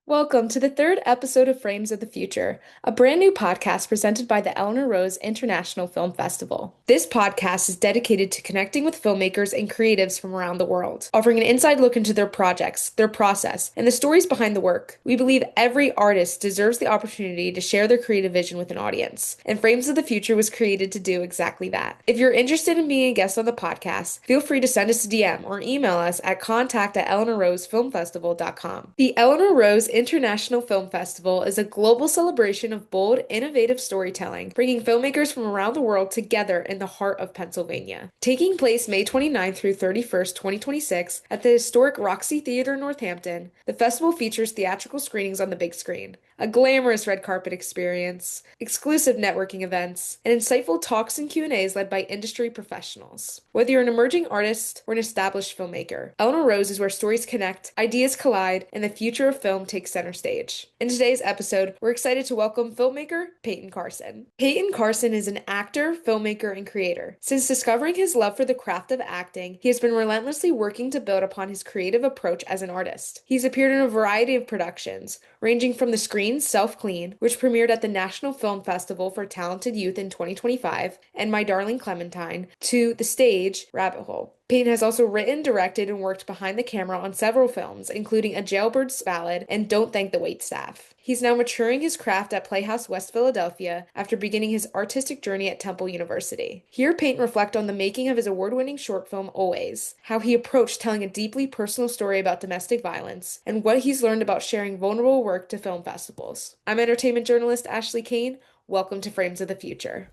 Welcome to the third episode of Frames of the Future, a brand new podcast presented by the Eleanor International Film Festival. This podcast is dedicated to connecting with filmmakers and creatives from around the world, offering an inside look into their projects, their process, and the stories behind the work. We believe every artist deserves the opportunity to share their creative vision with an audience, and Frames of the Future was created to do exactly that. If you're interested in being a guest on the podcast, feel free to send us a DM or email us at contact@eleanorrosefilmfestival.com. The Eleanor Rose International Film Festival is a global celebration of bold, innovative storytelling, bringing filmmakers from around the world together in the heart of Pennsylvania. Taking place May 29th through 31st, 2026, at the historic Roxy Theater in Northampton, the festival features theatrical screenings on the big screen, a glamorous red carpet experience, exclusive networking events, and insightful talks and Q&As led by industry professionals. Whether you're an emerging artist or an established filmmaker, Eleanor Rose is where stories connect, ideas collide, and the future of film takes center stage. In today's episode, we're excited to welcome filmmaker Peyton Carson. Peyton Carson is an actor, filmmaker, and creator. Since discovering his love for the craft of acting, he has been relentlessly working to build upon his creative approach as an artist. He's appeared in a variety of productions, ranging from the screen Self Clean, which premiered at the National Film Festival for Talented Youth in 2025, and My Darling Clementine, to the stage Rabbit Hole. Payne has also written, directed, and worked behind the camera on several films, including A Jailbird's Ballad and Don't Thank the Waitstaff. He's now maturing his craft at Playhouse West Philadelphia after beginning his artistic journey at Temple University. Here, Payne reflects on the making of his award-winning short film Always, how he approached telling a deeply personal story about domestic violence, and what he's learned about sharing vulnerable work to film festivals. I'm entertainment journalist Ashley Kane. Welcome to Frames of the Future.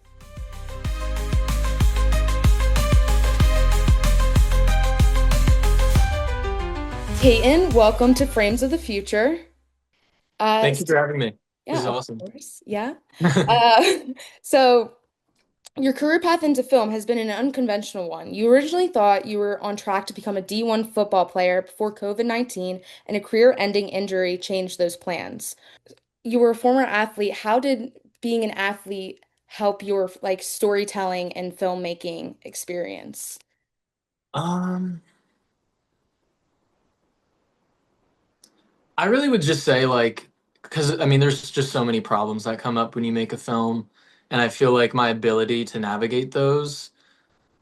Peyton, welcome to Frames of the Future. Uh, Thank you for having me. This yeah, is of awesome. course. Yeah. Uh, so your career path into film has been an unconventional one. You originally thought you were on track to become a D1 football player before COVID-19 and a career-ending injury changed those plans. You were a former athlete. How did being an athlete help your storytelling and filmmaking experience? Um, I really would just say because I mean, there's just so many problems that come up when you make a film, and I feel like my ability to navigate those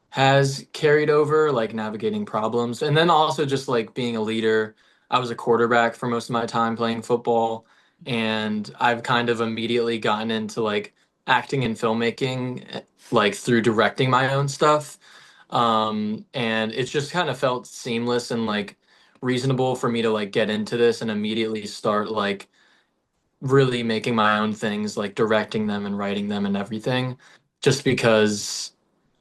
has carried over, like navigating problems, and then also just like being a leader. I was a quarterback for most of my time playing football, and I've kind of immediately gotten into like acting and filmmaking, like through directing my own stuff. And it's just kind of felt seamless and like reasonable for me to like get into this and immediately start like really making my own things, like directing them and writing them and everything, just because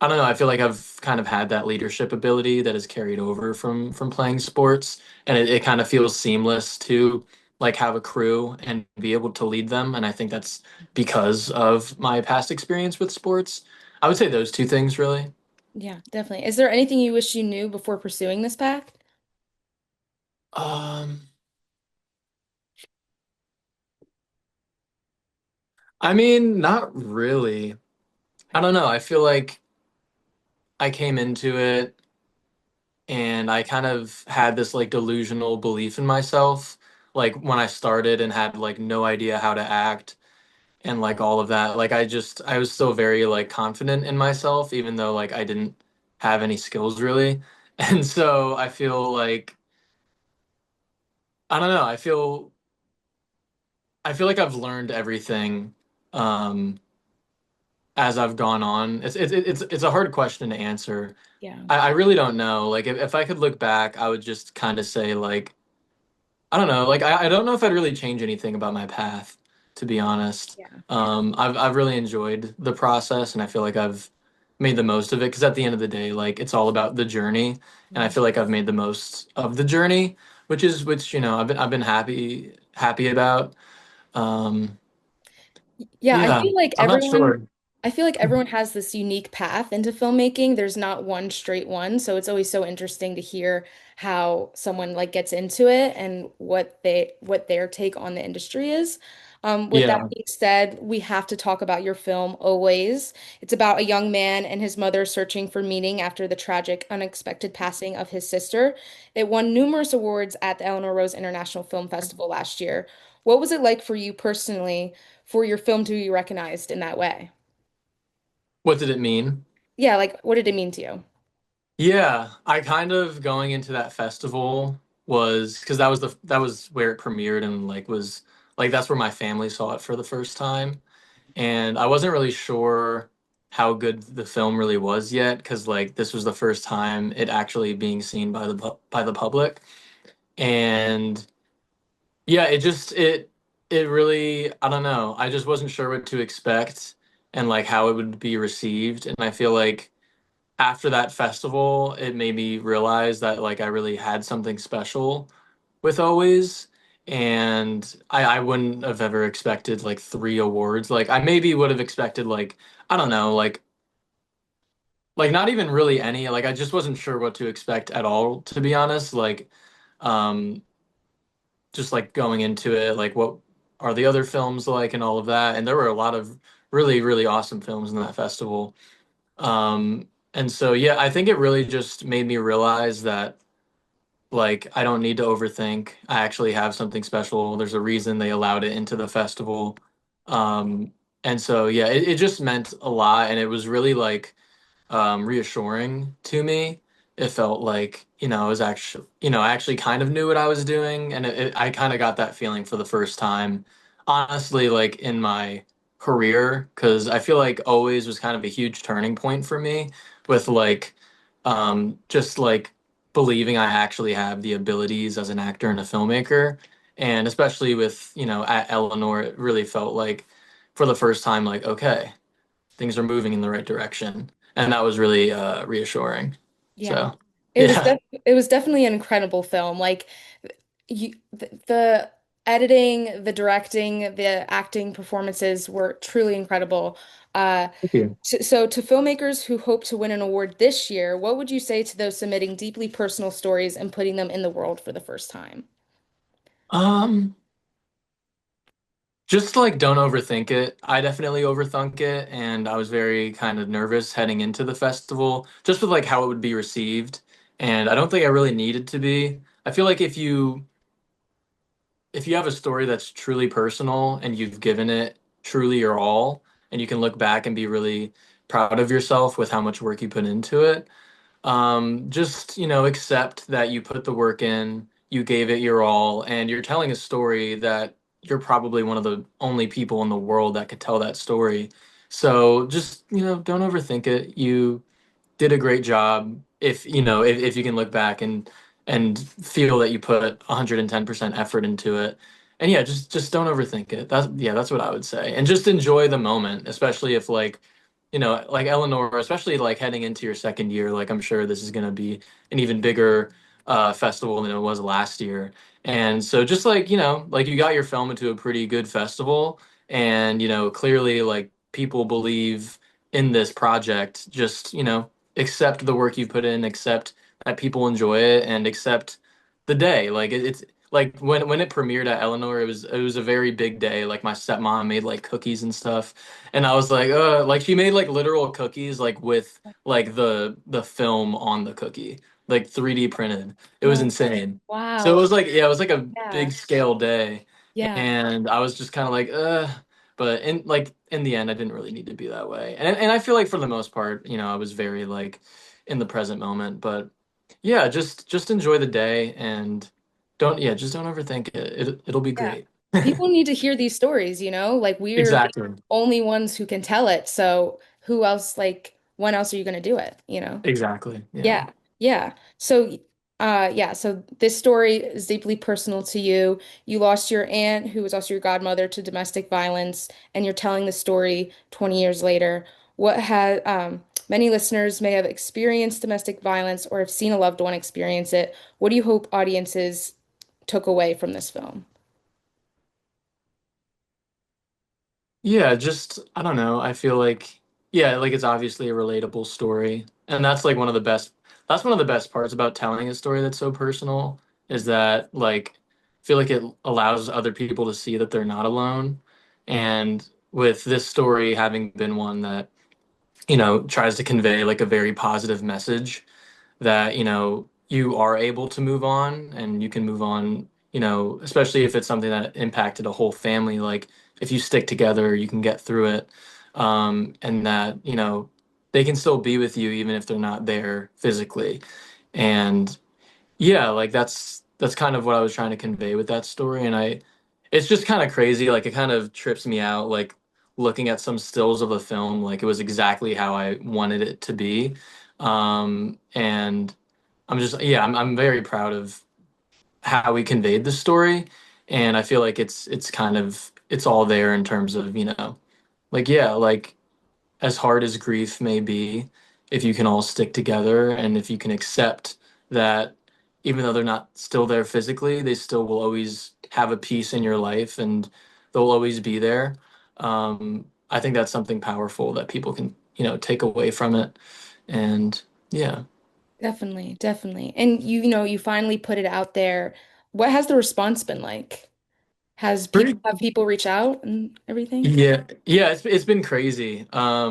I don't know, I feel like I've kind of had that leadership ability that has carried over from playing sports, and it kind of feels seamless to like have a crew and be able to lead them, and I think that's because of my past experience with sports. I would say those two things really. Yeah, definitely. Is there anything you wish you knew before pursuing this path? Um, I mean, not really. I don't know. I feel like I came into it and I kind of had this like delusional belief in myself, like when I started and had like no idea how to act and like all of that. Like I was still very like confident in myself, even though like I didn't have any skills really. And so I feel like I don't know. I feel like I've learned everything um as I've gone on. It's a hard question to answer. Yeah. I really don't know. Like if I could look back, I would just kind of say like I don't know. Like I don't know if I'd really change anything about my path, to be honest. Yeah. I've really enjoyed the process, and I feel like I've made the most of it. Because at the end of the day, like it's all about the journey, and I Mhm. feel like I've made the most of the journey, which I've been happy about. Um, Yeah, I yeah, feel like I'm not sure. I feel like everyone has this unique path into filmmaking. There's not one straight one, so it's always so interesting to hear how someone like gets into it and what their take on the industry is. With that Yeah. being said, we have to talk about your film Always. It's about a young man and his mother searching for meaning after the tragic, unexpected passing of his sister. It won numerous awards at the Eleanor International Film Festival last year. What was it like for you personally for your film to be recognized in that way? What did it mean? Yeah, like what did it mean to you? Yeah, I kind of going into that festival was because that was where it premiered and like was like that's where my family saw it for the first time. And I wasn't really sure how good the film really was yet because like this was the first time it actually being seen by by the public. And yeah, it really I don't know. I just wasn't sure what to expect and like how it would be received. And I feel like after that festival, it made me realize that like I really had something special with Always. And I wouldn't have ever expected like three awards. Like I maybe would have expected like, I don't know, like not even really any. Like I just wasn't sure what to expect at all, to be honest. Like um just like going into it, like what are the other films like and all of that. And there were a lot of really, really awesome films in that festival. And so yeah, I think it really just made me realize that like I don't need to overthink. I actually have something special. There's a reason they allowed it into the festival. Um, and so yeah, it just meant a lot and it was really like reassuring to me. It felt like, I was actually, I actually kind of knew what I was doing, and I kind of got that feeling for the first time, honestly, like in my career, because I feel like Always was kind of a huge turning point for me with like, just like believing I actually have the abilities as an actor and a filmmaker, and especially with, at Eleanor, it really felt like for the first time, like, okay, things are moving in the right direction, and that was really reassuring. Yeah. So, yeah, It was definitely an incredible film. Like the editing, the directing, the acting performances were truly incredible. Uh thank you. so to filmmakers who hope to win an award this year, what would you say to those submitting deeply personal stories and putting them in the world for the first time? Um, just like don't overthink it. I definitely overthunk it, and I was very kind of nervous heading into the festival, just with like how it would be received. And I don't think I really needed to be. I feel like if you have a story that's truly personal and you've given it truly your all, and you can look back and be really proud of yourself with how much work you put into it, just, accept that you put the work in, you gave it your all, and you're telling a story that you're probably one of the only people in the world that could tell that story. So just, don't overthink it. You did a great job if you can look back and feel that you put 110% effort into it. And yeah, just don't overthink it. That's what I would say. And just enjoy the moment, especially if like like Eleanor, especially like heading into your second year, like I'm sure this is going to be an even bigger festival than it was last year. And so just like, like you got your film into a pretty good festival, and clearly like people believe in this project. Just, accept the work you put in, accept that people enjoy it, and accept the day. Like it's like when it premiered at Eleanor, it was a very big day. Like my stepmom made like cookies and stuff, and I was like she made like literal cookies like with like the film on the cookie, like 3D printed. It was No. insane. So it Wow. was like yeah, it was like a Yeah. big scale day, Yeah. and I was just kind of like. But in the end, I didn't really need to be that way, and I feel like for the most part, I was very like in the present moment. But yeah, just enjoy the day and just don't overthink it. It'll be Yeah. great. People need to hear these stories, you know? Like we're the Exactly. only ones who can tell it. So who else, like, when else are you going to do it, you know? Exactly. Yeah. Yeah. Yeah. So, yeah. So this story is deeply personal to you. You lost your aunt, who was also your godmother, to domestic violence, and you're telling the story 20 years later. What has, many listeners may have experienced domestic violence or have seen a loved one experience it. What do you hope audiences took away from this film? Yeah, just I don't know. I feel like Yeah, like it's obviously a relatable story. And that's one of the best parts about telling a story that's so personal is that like I feel like it allows other people to see that they're not alone. And with this story having been one that, tries to convey like a very positive message that, you are able to move on and you can move on, especially if it's something that impacted a whole family. Like if you stick together, you can get through it. And that, they can still be with you even if they're not there physically. And yeah, like that's kind of what I was trying to convey with that story. It's just kind of crazy. Like it kind of trips me out, like looking at some stills of the film, like it was exactly how I wanted it to be. And yeah, I'm very proud of how we conveyed the story, and I feel like it's all there in terms of like yeah, like as hard as grief may be, if you can all stick together and if you can accept that even though they're not still there physically, they still will always have a piece in your life and they'll always be there. I think that's something powerful that people can take away from it, and yeah. Definitely, definitely. And you finally put it out there. What has the response been like? Pretty Have people reach out and everything? Yeah, yeah, it's been crazy. I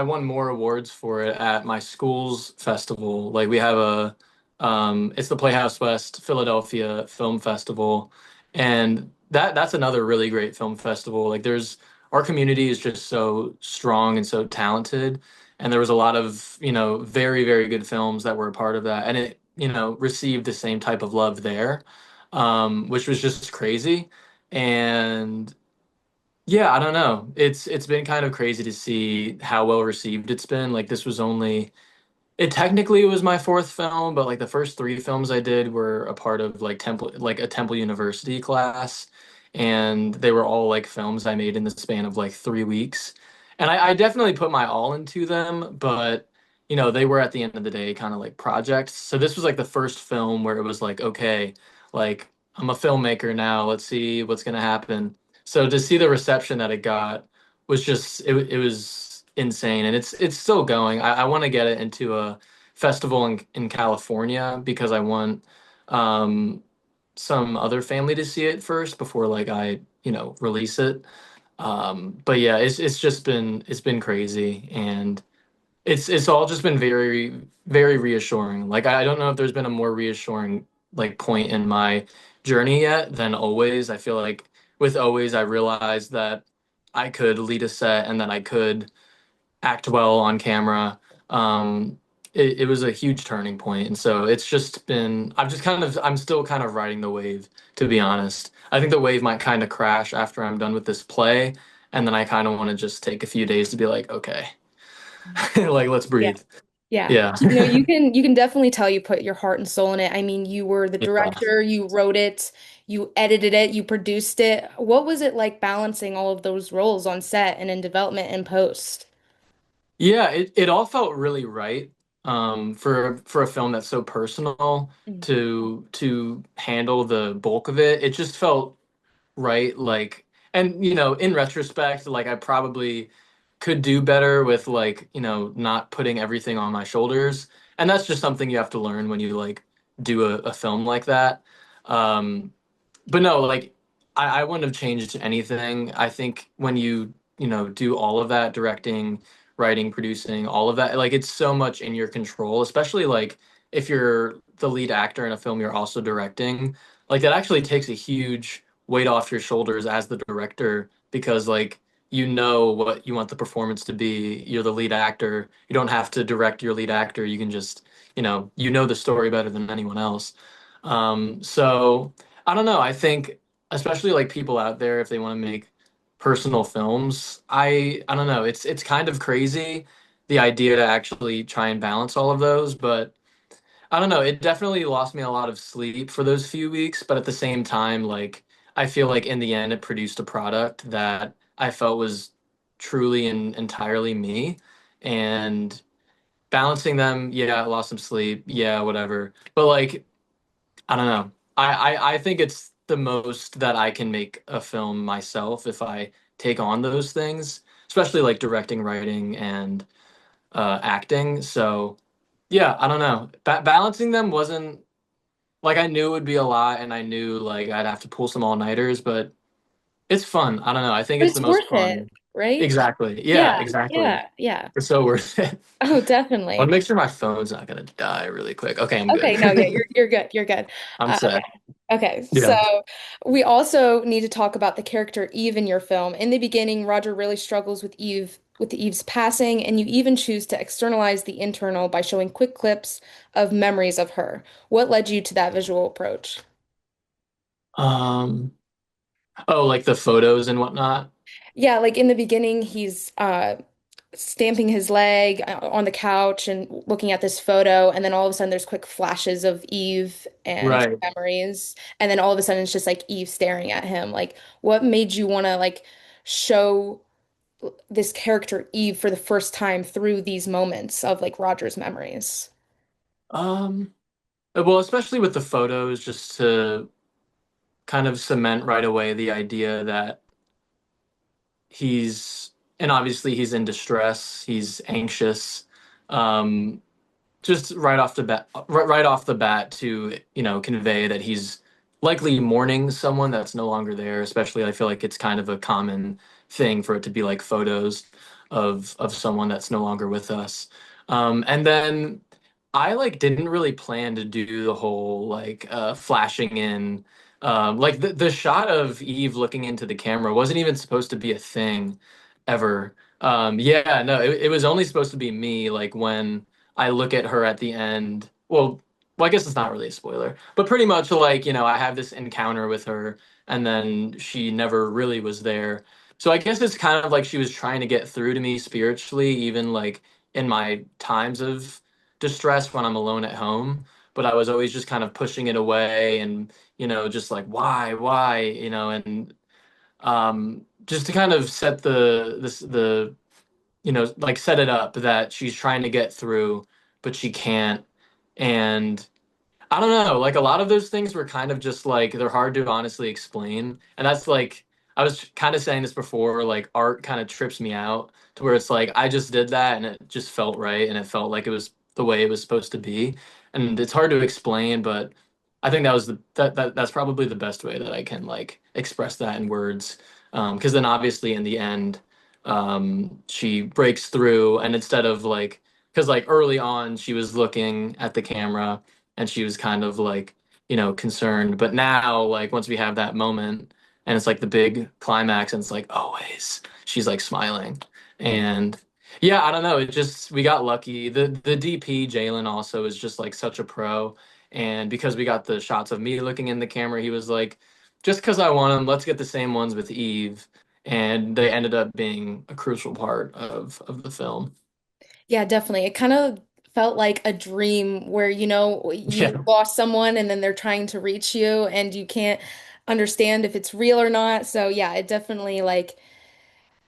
won more awards for it at my school's festival. Like we have it's the Playhouse West Philadelphia Film Festival, and that's another really great film festival. Like our community is just so strong and so talented, and there was a lot of, very, very good films that were a part of that, and it, received the same type of love there, which was just crazy. And yeah, I don't know. It's been kind of crazy to see how well received it's been. Like this was only it technically was my fourth film, but like the first three films I did were a part of like a Temple University class, and they were all like films I made in the span of like 3 weeks. And I definitely put my all into them, but they were at the end of the day kind of like projects. So this was like the first film where it was like, okay, like I'm a filmmaker now. Let's see what's gonna happen. So to see the reception that it got was just it was insane, and it's still going. I want to get it into a festival in California because I want um, some other family to see it first before like I release it. But yeah, it's been crazy, and it's all just been very, very reassuring. Like I don't know if there's been a more reassuring like point in my journey yet than Always. I feel like with Always I realized that I could lead a set and that I could act well on camera. It was a huge turning point, and so it's just been. I'm still kind of riding the wave, to be honest. I think the wave might kind of crash after I'm done with this play, and then I kind of want to just take a few days to be like, okay, like let's Yeah. breathe. Yeah. Yeah. You can definitely tell you put your heart and soul in it. I mean, you were the Yeah. director, you wrote it, you edited it, you produced it. What was it like balancing all of those roles on set and in development and post? Yeah, it all felt really right. For a film that's so personal Mm. to handle the bulk of it. It just felt right, like, and in retrospect, like I probably could do better with like not putting everything on my shoulders, and that's just something you have to learn when you like do a film like that. But no, like I wouldn't have changed anything. I think when you do all of that, directing, writing, producing, all of that, like it's so much in your control, especially like if you're the lead actor in a film you're also directing. Like that actually takes a huge weight off your shoulders as the director because like you know what you want the performance to be. You're the lead actor. You don't have to direct your lead actor. You can just, you know the story better than anyone else. So I don't know. I think especially like people out there if they want to make personal films, I don't know. It's kind of crazy the idea to actually try and balance all of those, but I don't know. It definitely lost me a lot of sleep for those few weeks, but at the same time, like I feel like in the end it produced a product that I felt was truly and entirely me. And balancing them, yeah, I lost some sleep, yeah, whatever. But like I don't know. I think it's the most that I can make a film myself if I take on those things, especially like directing, writing, and acting. So yeah, I don't know. Balancing them wasn't like I knew it would be a lot, and I knew like I'd have to pull some all-nighters, but it's fun. I don't know. I think But it's the it's most worth it, fun. right? Exactly. Yeah, Yeah, exactly. yeah, yeah. It's so worth it. Oh, I want definitely. to make sure my phone's not gonna die really quick. Okay, I'm Okay, no, yeah, good. you're good. You're good. I'm set. Okay. Okay. So Yeah. we also need to talk about the character Eve in your film. In the beginning, Roger really struggles with Eve's passing, and you even choose to externalize the internal by showing quick clips of memories of her. What led you to that visual approach? Um, oh, like the photos and whatnot. Yeah, like in the beginning, he's stamping his leg on the couch and looking at this photo, and then all of a sudden there's quick flashes of Eve and Right. memories, and then all of a sudden it's just like Eve staring at him. Like, what made you want to like show this character Eve for the first time through these moments of like Roger's memories? Um, well, especially with the photos, just to kind of cement right away the idea that he's, and obviously he's in distress, he's anxious. Um, just right off the bat to, convey that he's likely mourning someone that's no longer there. Especially, I feel like it's kind of a common thing for it to be like photos of someone that's no longer with us. And then I like didn't really plan to do the whole like flashing in. Like the shot of Eve looking into the camera wasn't even supposed to be a thing ever. Yeah, no, it was only supposed to be me, like when I look at her at the end. Well, I guess it's not really a spoiler, but pretty much like, I have this encounter with her and then she never really was there. So I guess it's kind of like she was trying to get through to me spiritually, even like in my times of distress when I'm alone at home. But I was always just kind of pushing it away and, just like, why, and just to kind of set the like set it up that she's trying to get through, but she can't. And I don't know, like a lot of those things were kind of just like they're hard to honestly explain. And that's like I was kind of saying this before, like art kind of trips me out to where it's like I just did that and it just felt right and it felt like it was the way it was supposed to be. And it's hard to explain, but I think that was that's probably the best way that I can like express that in words. Because then obviously in the end, she breaks through and instead of like because like early on she was looking at the camera and she was kind of like concerned, but now like once we have that moment and it's like the big climax and it's like always she's like smiling. And yeah, I don't know, it just we got lucky. The DP Jalen also is just like such a pro, and because we got the shots of me looking in the camera, he was like, just because I want them, let's get the same ones with Eve. And they ended up being a crucial part of the film. Yeah, definitely. It kind of felt like a dream where, you Yeah. lost someone and then they're trying to reach you and you can't understand if it's real or not. So yeah, it definitely like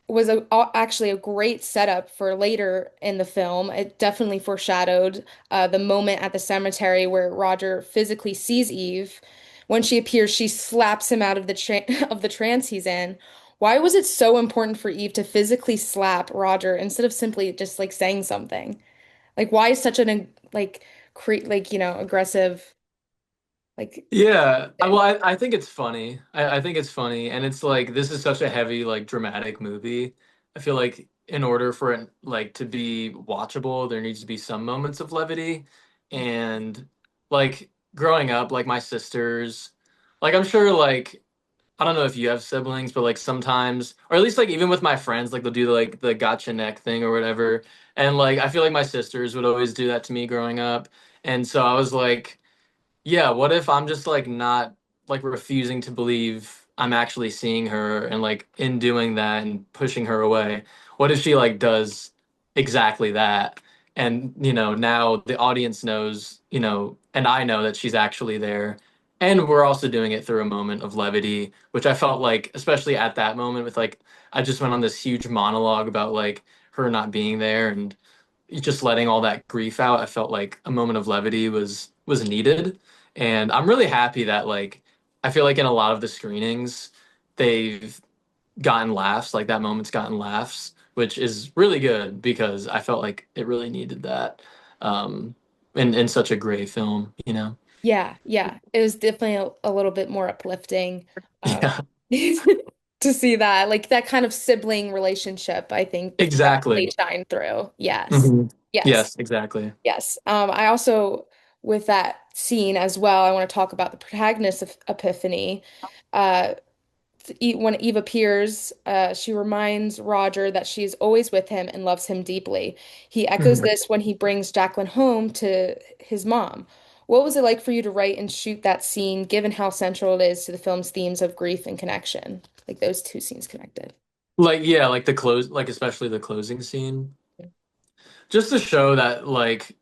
was actually a great setup for later in the film. It definitely foreshadowed the moment at the cemetery where Roger physically sees Eve. When she appears, she slaps him out of the of the trance he's in. Why was it so important for Eve to physically slap Roger instead of simply just like saying something? Like, why is such an like like aggressive like Yeah, well, thing? I think it's funny. I think it's funny, and it's like this is such a heavy, like dramatic movie. I feel like in order for it like to be watchable, there needs to be some moments of levity. And like growing up, like my sisters, like I'm sure like I don't know if you have siblings, but like sometimes, or at least like even with my friends, like they'll do like the gotcha neck thing or whatever. And like I feel like my sisters would always do that to me growing up. And so I was like, yeah, what if I'm just like not like refusing to believe I'm actually seeing her and like in doing that and pushing her away? What if she like does exactly that? And now the audience knows, and I know that she's actually there. And we're also doing it through a moment of levity, which I felt like, especially at that moment, with like, I just went on this huge monologue about like her not being there and just letting all that grief out. I felt like a moment of levity was needed, and I'm really happy that like I feel like in a lot of the screenings, they've gotten laughs, like that moment's gotten laughs, which is really good because I felt like it really needed that in such a great film, you know? Yeah, yeah. It was definitely a little bit more uplifting uh, Yeah, to see that. Like that kind of sibling relationship, I think exactly. really shine through. Yes. hmm Yes. Yes, exactly. Yes. I also, with that scene as well, I want to talk about the protagonist of Epiphany. Uh, when Eve appears, she reminds Roger that she is always with him and loves him deeply. He echoes Mhm. this when he brings Jacqueline home to his mom. What was it like for you to write and shoot that scene, given how central it is to the film's themes of grief and connection? Like those two scenes connected. Like, yeah, like the close, like especially the closing scene, just to show that, like,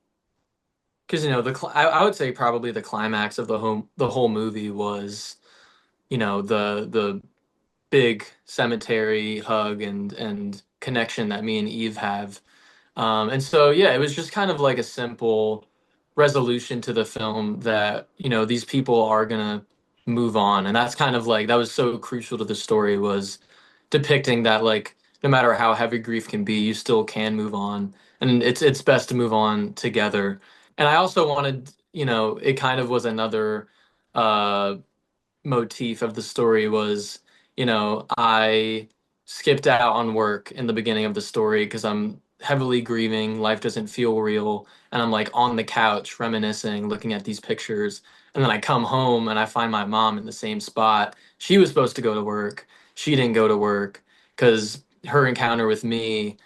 because I would say probably the climax of the whole movie was, the big cemetery hug and connection that me and Eve have. And so, yeah, it was just kind of like a simple resolution to the film that, these people are gonna move on. And that's kind of like, that was so crucial to the story, was depicting that, like, no matter how heavy grief can be, you still can move on. And it's best to move on together. And I also wanted, it kind of was another uh motif of the story was, I skipped out on work in the beginning of the story because I'm heavily grieving, life doesn't feel real, and I'm like on the couch reminiscing, looking at these pictures, and then I come home and I find my mom in the same spot. She was supposed to go to work. She didn't go to work because her encounter with me,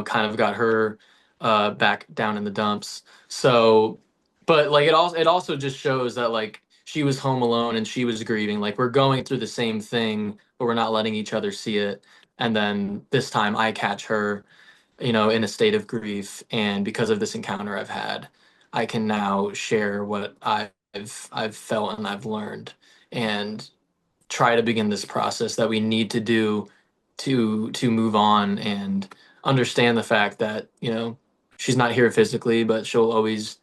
kind of got her back down in the dumps. So, but like it also just shows that, like, she was home alone and she was grieving. Like, we're going through the same thing, but we're not letting each other see it. And then this time I catch her, in a state of grief, and because of this encounter I've had, I can now share what I've felt and I've learned, and try to begin this process that we need to do to move on and understand the fact that, she's not here physically, but she'll always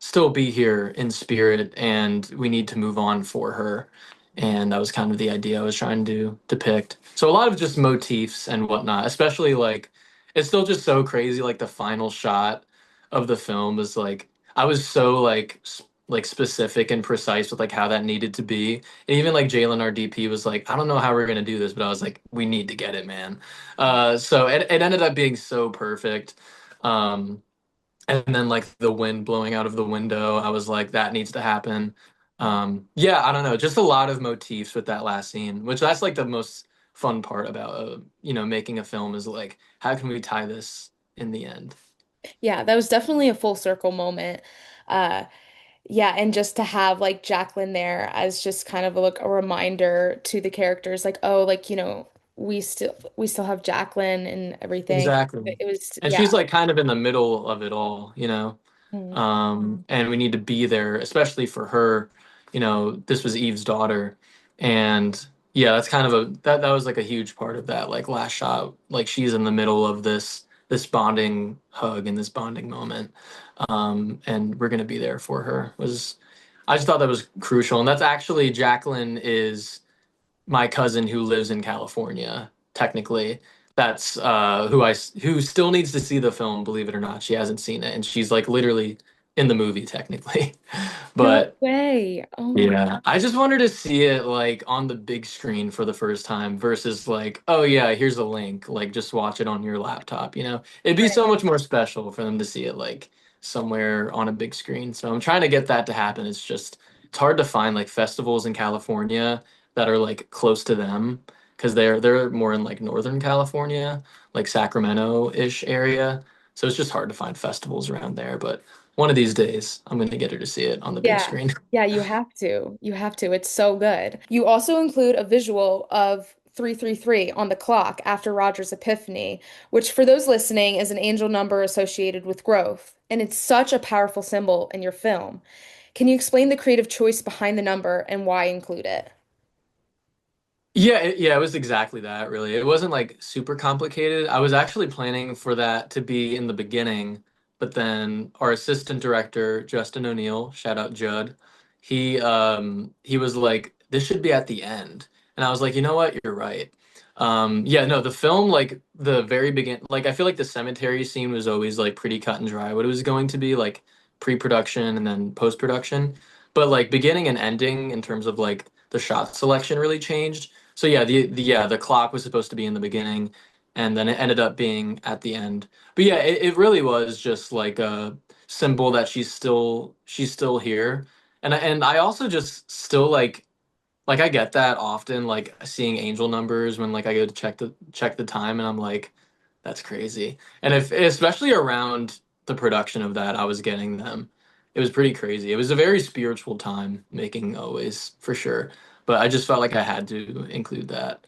still be here in spirit, and we need to move on for her. And that was kind of the idea I was trying to depict. So a lot of just motifs and whatnot, especially like, it's still just so crazy, like the final shot of the film was like, I was so like specific and precise with like how that needed to be. And even like Jalen, our DP, was like, I don't know how we're gonna do this, but I was like, we need to get it, man. So it ended up being so perfect. Um, and then like the wind blowing out of the window, I was like, that needs to happen. Yeah, I don't know, just a lot of motifs with that last scene, which that's like the most fun part about making a film, is like, how can we tie this in the end? Yeah, that was definitely a full circle moment. Uh, yeah, and just to have like Jacqueline there as just kind of like a reminder to the characters, like, oh, like, we still have Jacqueline and everything. Exactly. It was, And yeah. she's like kind of in the middle of it all, Mm. and we need to be there, especially for her. This was Eve's daughter, and yeah, that's kind of that was like a huge part of that like last shot. Like, she's in the middle of this bonding hug and this bonding moment, and we're gonna be there for her. Was I just thought that was crucial, and that's actually, Jacqueline is my cousin who lives in California, technically. That's who still needs to see the film, believe it or not. She hasn't seen it, and she's like literally in the movie technically. No But way. Oh my. yeah, I just wanted to see it like on the big screen for the first time versus like, oh yeah, here's a link, like just watch it on your laptop, It'd be so much more special for them to see it like somewhere on a big screen. So I'm trying to get that to happen. It's hard to find like festivals in California that are like close to them, because they're more in like Northern California, like Sacramento-ish area. So it's just hard to find festivals around there, but one of these days I'm going to get her to see it on the big Yeah. screen. Yeah, you have to. You have to. It's so good. You also include a visual of 333 on the clock after Roger's epiphany, which for those listening is an angel number associated with growth. And it's such a powerful symbol in your film. Can you explain the creative choice behind the number and why include it? Yeah, it was exactly that, really. It wasn't like super complicated. I was actually planning for that to be in the beginning, but then our assistant director, Justin O'Neill, shout out Judd, he was like, this should be at the end. And I was like, you know what? You're right. Yeah, no, the film, like the very begin, like I feel like the cemetery scene was always like pretty cut and dry what it was going to be, like pre-production and then post-production. But like beginning and ending in terms of like the shot selection really changed. So yeah, the clock was supposed to be in the beginning, and then it ended up being at the end. But yeah, it really was just like a symbol that she's still here. And I also just still like I get that often, like seeing angel numbers when like I go to check the time, and I'm like, that's crazy. And if especially around the production of that, I was getting them. It was pretty crazy. It was a very spiritual time making always for sure. But I just felt like I had to include that.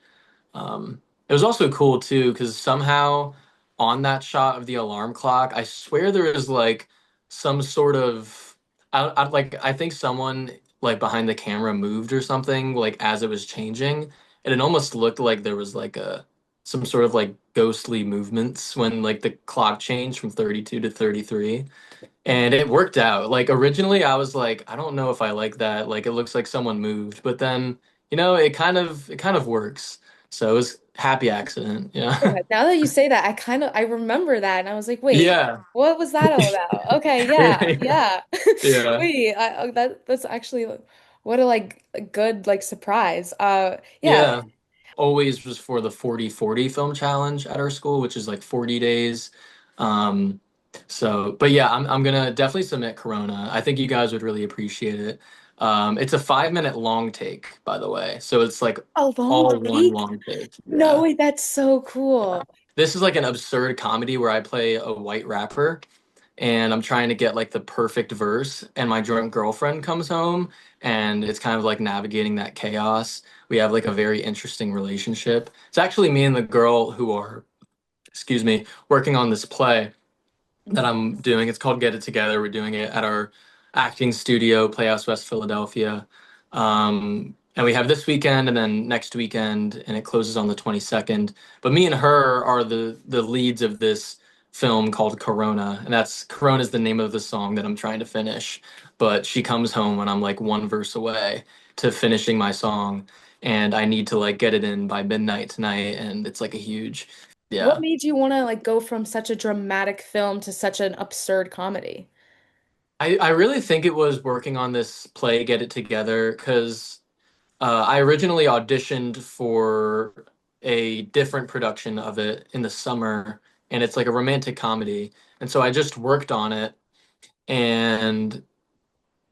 It was also cool too because somehow on that shot of the alarm clock, I swear there is like some sort of I think someone like behind the camera moved or something like as it was changing, and it almost looked like there was like a some sort of like ghostly movements when like the clock changed from 32 to 33. And it worked out. Like originally I was like, I don't know if I like that. Like it looks like someone moved, but then, it kind of works. So it was happy accident, Yeah, yeah. now that you say that, I remember that, and I was like, wait, Yeah. what was that all about? Okay, yeah, Yeah. yeah. Yeah. Wait, that's actually what a like a good like surprise. Yeah. Yeah. Always was for the 40-40 film challenge at our school, which is like 40 days. Um, but yeah, I'm gonna definitely submit Corona. I think you guys would really appreciate it. It's a 5-minute long take, by the way. So it's like A long all one take? long take. No, Yeah. wait, that's so cool. This is like an absurd comedy where I play a white rapper and I'm trying to get like the perfect verse, and my drunk girlfriend comes home, and it's kind of like navigating that chaos. We have like a very interesting relationship. It's actually me and the girl who are, excuse me, working on this play that I'm doing. It's called Get It Together. We're doing it at our acting studio, Playhouse West Philadelphia. And we have this weekend and then next weekend, and it closes on the 22nd. But me and her are the leads of this film called Corona, and that's Corona is the name of the song that I'm trying to finish. But she comes home when I'm like one verse away to finishing my song, and I need to like get it in by midnight tonight, and it's like a huge, What yeah. made you want to like go from such a dramatic film to such an absurd comedy? I really think it was working on this play, Get It Together, because I originally auditioned for a different production of it in the summer, and it's like a romantic comedy. And so I just worked on it, and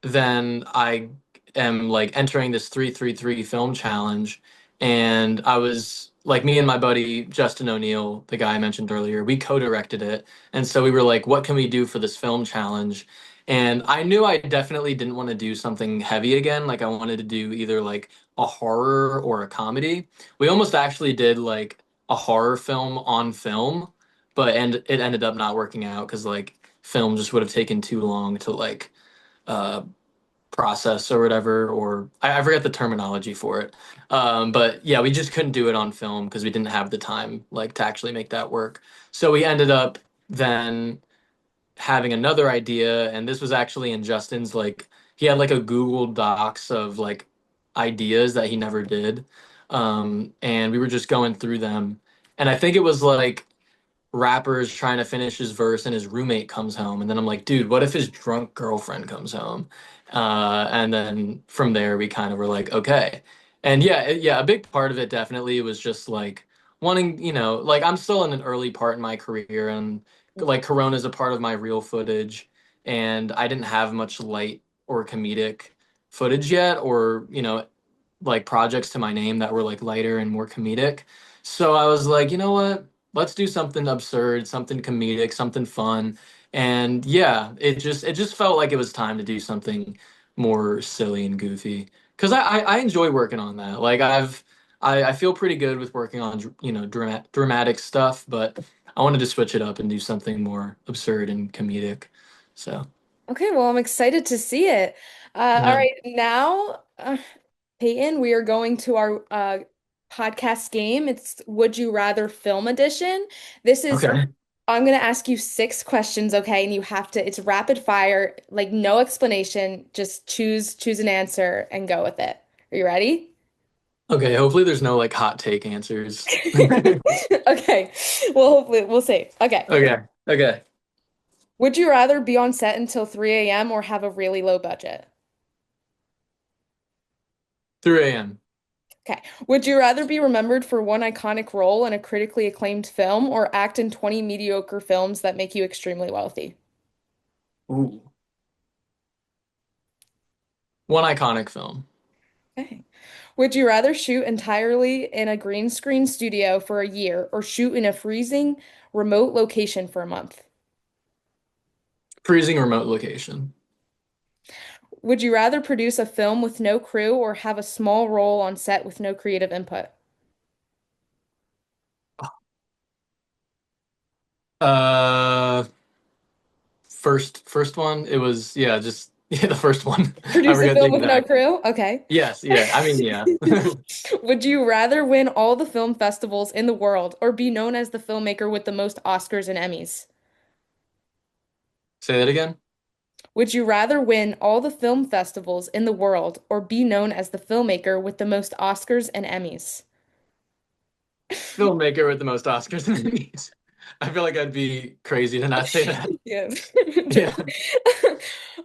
then I am like entering this 333 film challenge. And I was like, me and my buddy Justin O'Neill, the guy I mentioned earlier, we co-directed it. And so we were like, what can we do for this film challenge? And I knew I definitely didn't want to do something heavy again. Like I wanted to do either like a horror or a comedy. We almost actually did like a horror film on film, but and it ended up not working out because like film just would have taken too long to like uh process or whatever, or I forget the terminology for it. But yeah, we just couldn't do it on film because we didn't have the time like to actually make that work. So we ended up then having another idea, and this was actually in Justin's like he had like a Google Docs of like ideas that he never did. And we were just going through them. And I think it was like rapper's trying to finish his verse and his roommate comes home, and then I'm like, dude, what if his drunk girlfriend comes home? And then from there we kind of were like, okay. And yeah, yeah, a big part of it definitely was just like wanting, like I'm still in an early part in my career, and like Corona's a part of my real footage, and I didn't have much light or comedic footage yet, or like projects to my name that were like lighter and more comedic. So I was like, you know what? Let's do something absurd, something comedic, something fun. And yeah, it just felt like it was time to do something more silly and goofy. Because I enjoy working on that. Like I feel pretty good with working on dramatic stuff, but I wanted to switch it up and do something more absurd and comedic. So Okay, well, I'm excited to see it. All yeah. right, now, Peyton, we are going to our podcast game. It's Would You Rather Film Edition. This is, Okay. I'm going to ask you 6 questions, okay? And you have to, it's rapid fire, like no explanation, just choose an answer and go with it. Are you ready? Okay, hopefully there's no like hot take answers. Okay. Well, hopefully we'll see. Okay. Okay, okay. Would you rather be on set until 3 a.m. or have a really low budget? 3 a.m. Okay. Would you rather be remembered for one iconic role in a critically acclaimed film or act in 20 mediocre films that make you extremely wealthy? Ooh. One iconic film. Okay. Would you rather shoot entirely in a green screen studio for a year or shoot in a freezing remote location for a month? Freezing remote location. Would you rather produce a film with no crew or have a small role on set with no creative input? Uh, first one. It was yeah, just yeah, the first one. I Produce a forget the film with no exact. crew? Okay. Yes, yeah. I mean, yeah. Would you rather win all the film festivals in the world or be known as the filmmaker with the most Oscars and Emmys? Say that again. Would you rather win all the film festivals in the world or be known as the filmmaker with the most Oscars and Emmys? Filmmaker with the most Oscars and Emmys. I feel like I'd be crazy to not say that. Yeah. Yeah.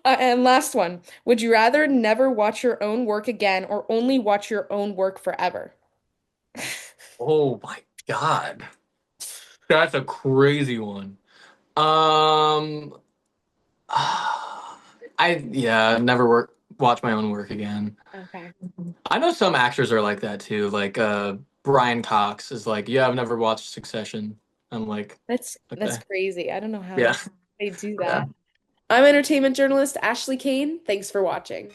And last one. Would you rather never watch your own work again or only watch your own work forever? Oh my God. That's a crazy one. Um, I yeah, never watch my own work again. Okay. I know some actors are like that too. Like Brian Cox is like, yeah, I've never watched Succession. I'm like, That's okay. crazy. I don't know Yeah. how they do Yeah. that. I'm entertainment journalist Ashley Kane. Thanks for watching.